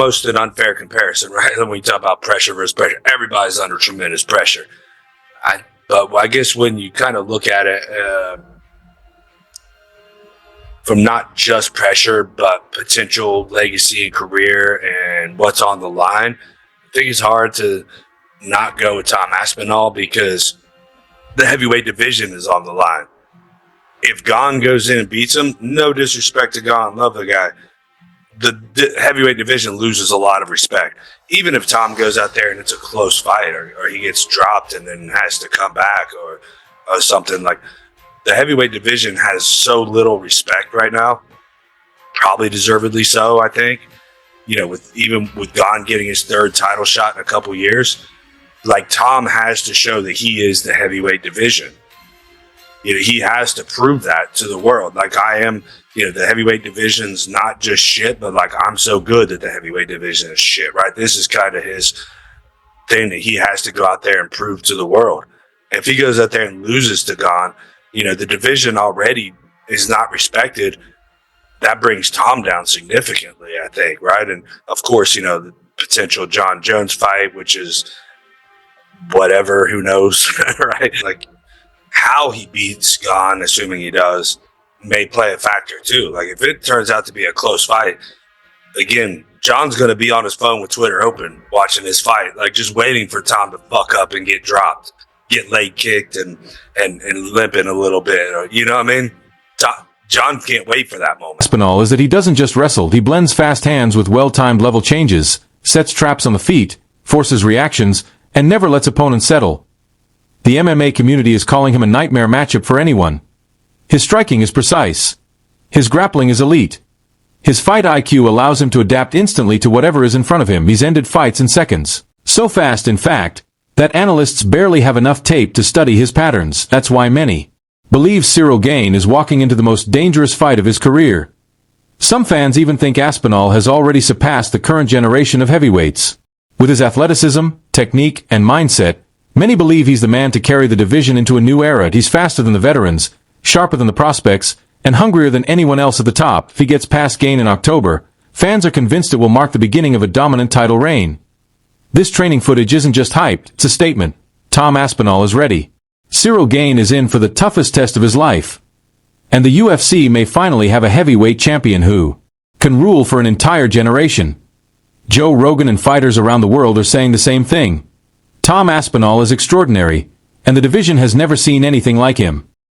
Most an unfair comparison, right? When we talk about pressure versus pressure, everybody's under tremendous pressure. But I guess when you kind of look at it from not just pressure, but potential legacy and career and what's on the line, I think it's hard to not go with Tom Aspinall because the heavyweight division is on the line. If Gane goes in and beats him, no disrespect to Gane, love the guy. The heavyweight division loses a lot of respect. Even if Tom goes out there and it's a close fight or he gets dropped and then has to come back or something, like the heavyweight division has so little respect right now, probably deservedly so, I think. You know, with Gane getting his third title shot in a couple years, like Tom has to show that he is the heavyweight division. You know, he has to prove that to the world. Like I am, you know, the heavyweight division's not just shit, but like I'm so good that the heavyweight division is shit, right? This is kind of his thing that he has to go out there and prove to the world. And if he goes out there and loses to Gane, you know, the division already is not respected. That brings Tom down significantly, I think, right? And of course, you know, the potential John Jones fight, which is whatever, who knows, right? Like, how he beats Gane, assuming he does, may play a factor too. Like if it turns out to be a close fight, again, John's going to be on his phone with Twitter open watching this fight, like just waiting for Tom to fuck up and get dropped, get leg kicked and limping a little bit. Or, you know what I mean? John can't wait for that moment. Aspinall is that he doesn't just wrestle, he blends fast hands with well-timed level changes, sets traps on the feet, forces reactions, and never lets opponents settle. The MMA community is calling him a nightmare matchup for anyone. His striking is precise. His grappling is elite. His fight IQ allows him to adapt instantly to whatever is in front of him. He's ended fights in seconds. So fast, in fact, that analysts barely have enough tape to study his patterns. That's why many believe Ciryl Gane is walking into the most dangerous fight of his career. Some fans even think Aspinall has already surpassed the current generation of heavyweights. With his athleticism, technique, and mindset, many believe he's the man to carry the division into a new era. He's faster than the veterans, sharper than the prospects, and hungrier than anyone else at the top. If he gets past Gane in October, fans are convinced it will mark the beginning of a dominant title reign. This training footage isn't just hyped, it's a statement. Tom Aspinall is ready. Ciryl Gane is in for the toughest test of his life. And the UFC may finally have a heavyweight champion who can rule for an entire generation. Joe Rogan and fighters around the world are saying the same thing. Tom Aspinall is extraordinary, and the division has never seen anything like him.